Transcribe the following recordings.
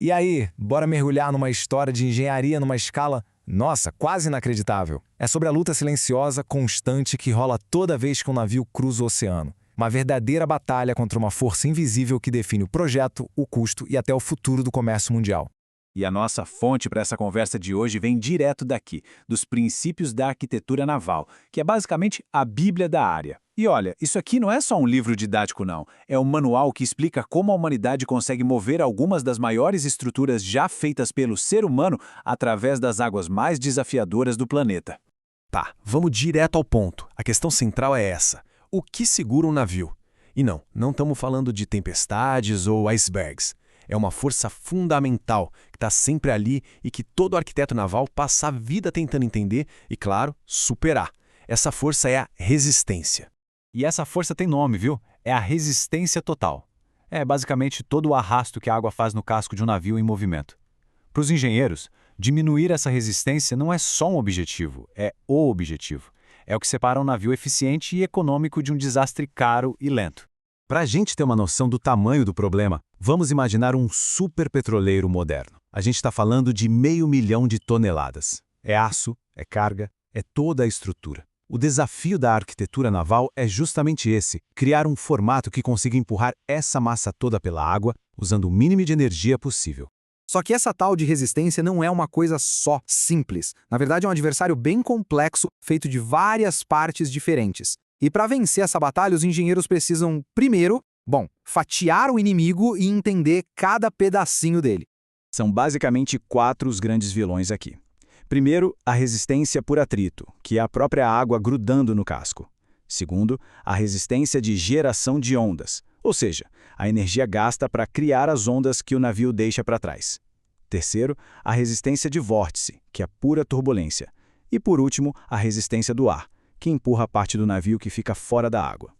E aí, bora mergulhar numa história de engenharia numa escala, nossa, quase inacreditável. É sobre a luta silenciosa, constante que rola toda vez que um navio cruza o oceano. Uma verdadeira batalha contra uma força invisível que define o projeto, o custo e até o futuro do comércio mundial. E a nossa fonte para essa conversa de hoje vem direto daqui, dos princípios da arquitetura naval, que é basicamente a Bíblia da área. E olha, isso aqui não é só um livro didático não, é um manual que explica como a humanidade consegue mover algumas das maiores estruturas já feitas pelo ser humano através das águas mais desafiadoras do planeta. Tá, vamos direto ao ponto. A questão central é essa. O que segura um navio? E não estamos falando de tempestades ou icebergs. É uma força fundamental que está sempre ali e que todo arquiteto naval passa a vida tentando entender e, claro, superar. Essa força é a resistência. E essa força tem nome, viu? É a resistência total. É basicamente todo o arrasto que a água faz no casco de um navio em movimento. Para os engenheiros, diminuir essa resistência não é só um objetivo, é o objetivo. É o que separa um navio eficiente e econômico de um desastre caro e lento. Para a gente ter uma noção do tamanho do problema, vamos imaginar um superpetroleiro moderno. A gente está falando de 500 mil de toneladas. É aço, é carga, é toda a estrutura. O desafio da arquitetura naval é justamente esse, criar um formato que consiga empurrar essa massa toda pela água, usando o mínimo de energia possível. Só que essa tal de resistência não é uma coisa só simples. Na verdade, é um adversário bem complexo, feito de várias partes diferentes. E para vencer essa batalha, os engenheiros precisam, primeiro, fatiar o inimigo e entender cada pedacinho dele. São basicamente 4 os grandes vilões aqui. Primeiro, a resistência por atrito, que é a própria água grudando no casco. Segundo, a resistência de geração de ondas, ou seja, a energia gasta para criar as ondas que o navio deixa para trás. Terceiro, a resistência de vórtice, que é pura turbulência. E por último, a resistência do ar, que empurra a parte do navio que fica fora da água.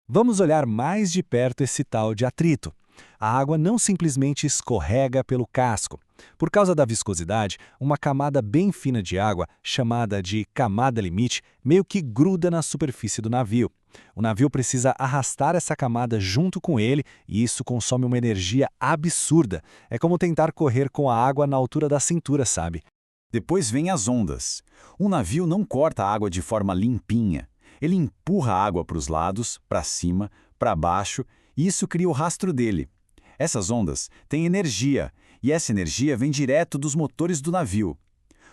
Vamos olhar mais de perto esse tal de atrito. A água não simplesmente escorrega pelo casco. Por causa da viscosidade, uma camada bem fina de água, chamada de camada limite, meio que gruda na superfície do navio. O navio precisa arrastar essa camada junto com ele e isso consome uma energia absurda. É como tentar correr com a água na altura da cintura, sabe? Depois vem as ondas. Um navio não corta a água de forma limpinha. Ele empurra a água para os lados, para cima, para baixo, e isso cria o rastro dele. Essas ondas têm energia, e essa energia vem direto dos motores do navio.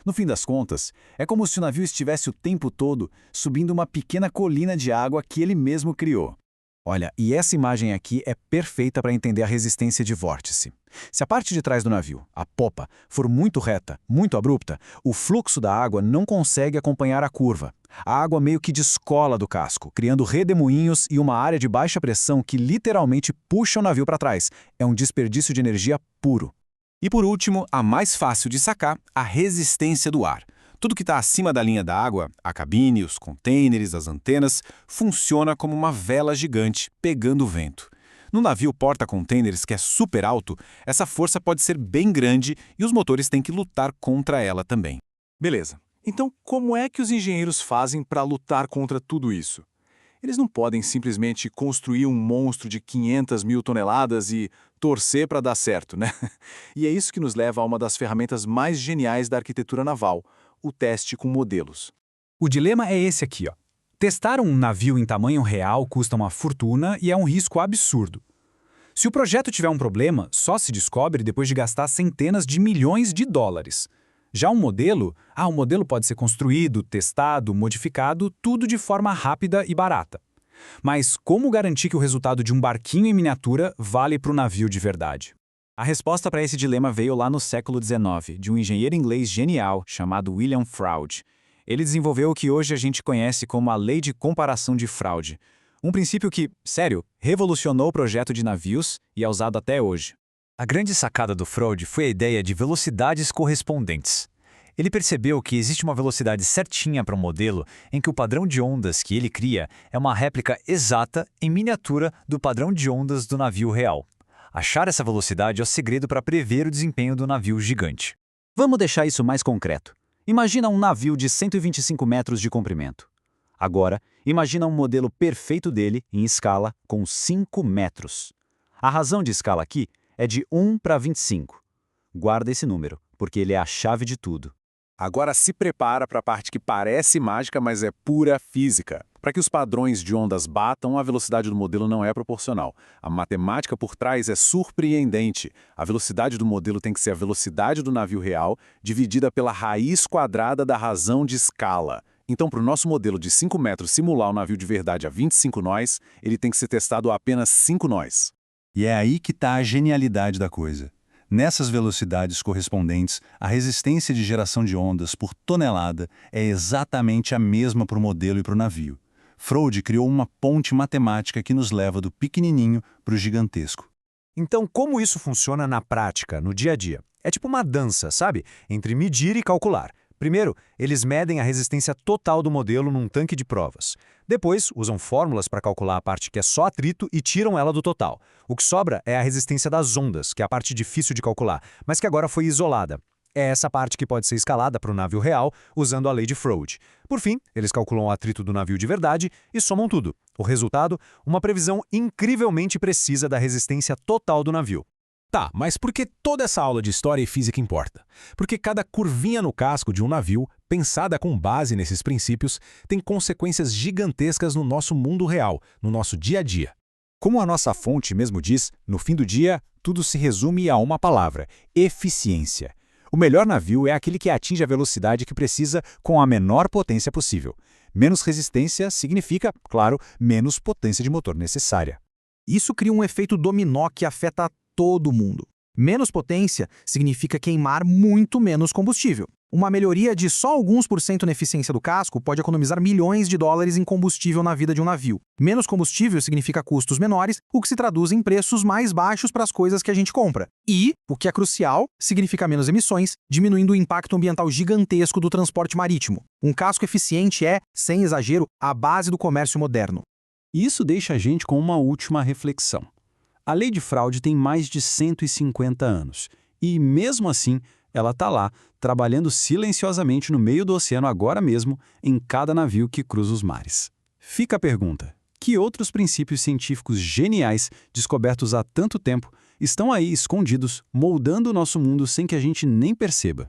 No fim das contas, é como se o navio estivesse o tempo todo subindo uma pequena colina de água que ele mesmo criou. Olha, e essa imagem aqui é perfeita para entender a resistência de vórtice. Se a parte de trás do navio, a popa, for muito reta, muito abrupta, o fluxo da água não consegue acompanhar a curva. A água meio que descola do casco, criando redemoinhos e uma área de baixa pressão que literalmente puxa o navio para trás. É um desperdício de energia puro. E por último, a mais fácil de sacar, a resistência do ar. Tudo que está acima da linha da água, a cabine, os contêineres, as antenas, funciona como uma vela gigante pegando o vento. No navio porta-contêineres, que é super alto, essa força pode ser bem grande e os motores têm que lutar contra ela também. Beleza. Então, como é que os engenheiros fazem para lutar contra tudo isso? Eles não podem simplesmente construir um monstro de 500 mil toneladas e torcer para dar certo, né? E é isso que nos leva a uma das ferramentas mais geniais da arquitetura naval, o teste com modelos. O dilema é esse aqui, ó. Testar um navio em tamanho real custa uma fortuna e é um risco absurdo. Se o projeto tiver um problema, só se descobre depois de gastar centenas de milhões de dólares. Já um modelo, o modelo pode ser construído, testado, modificado, tudo de forma rápida e barata. Mas como garantir que o resultado de um barquinho em miniatura vale para o navio de verdade? A resposta para esse dilema veio lá no século XIX, de um engenheiro inglês genial chamado William Froude. Ele desenvolveu o que hoje a gente conhece como a Lei de Comparação de Froude. Um princípio que, sério, revolucionou o projeto de navios e é usado até hoje. A grande sacada do Froude foi a ideia de velocidades correspondentes. Ele percebeu que existe uma velocidade certinha para um modelo em que o padrão de ondas que ele cria é uma réplica exata em miniatura do padrão de ondas do navio real. Achar essa velocidade é o segredo para prever o desempenho do navio gigante. Vamos deixar isso mais concreto. Imagina um navio de 125 metros de comprimento. Agora, imagina um modelo perfeito dele, em escala, com 5 metros. A razão de escala aqui é de 1 para 25. Guarda esse número, porque ele é a chave de tudo. Agora se prepara para a parte que parece mágica, mas é pura física. Para que os padrões de ondas batam, a velocidade do modelo não é proporcional. A matemática por trás é surpreendente. A velocidade do modelo tem que ser a velocidade do navio real, dividida pela raiz quadrada da razão de escala. Então, para o nosso modelo de 5 metros simular um navio de verdade a 25 nós, ele tem que ser testado a apenas 5 nós. E é aí que está a genialidade da coisa. Nessas velocidades correspondentes, a resistência de geração de ondas por tonelada é exatamente a mesma para o modelo e para o navio. Freud criou uma ponte matemática que nos leva do pequenininho para o gigantesco. Então, como isso funciona na prática, no dia a dia? É tipo uma dança, sabe? Entre medir e calcular. Primeiro, eles medem a resistência total do modelo num tanque de provas. Depois, usam fórmulas para calcular a parte que é só atrito e tiram ela do total. O que sobra é a resistência das ondas, que é a parte difícil de calcular, mas que agora foi isolada. É essa parte que pode ser escalada para o navio real, usando a lei de Freud. Por fim, eles calculam o atrito do navio de verdade e somam tudo. O resultado, uma previsão incrivelmente precisa da resistência total do navio. Tá, mas por que toda essa aula de história e física importa? Porque cada curvinha no casco de um navio, pensada com base nesses princípios, tem consequências gigantescas no nosso mundo real, no nosso dia a dia. Como a nossa fonte mesmo diz, no fim do dia, tudo se resume a uma palavra: eficiência. O melhor navio é aquele que atinge a velocidade que precisa com a menor potência possível. Menos resistência significa, claro, menos potência de motor necessária. Isso cria um efeito dominó que afeta todo mundo. Menos potência significa queimar muito menos combustível. Uma melhoria de só alguns por cento na eficiência do casco pode economizar milhões de dólares em combustível na vida de um navio. Menos combustível significa custos menores, o que se traduz em preços mais baixos para as coisas que a gente compra. E, o que é crucial, significa menos emissões, diminuindo o impacto ambiental gigantesco do transporte marítimo. Um casco eficiente é, sem exagero, a base do comércio moderno. Isso deixa a gente com uma última reflexão. A lei de Freud tem mais de 150 anos e, mesmo assim, ela está lá, trabalhando silenciosamente no meio do oceano agora mesmo, em cada navio que cruza os mares. Fica a pergunta: que outros princípios científicos geniais, descobertos há tanto tempo, estão aí escondidos, moldando o nosso mundo sem que a gente nem perceba?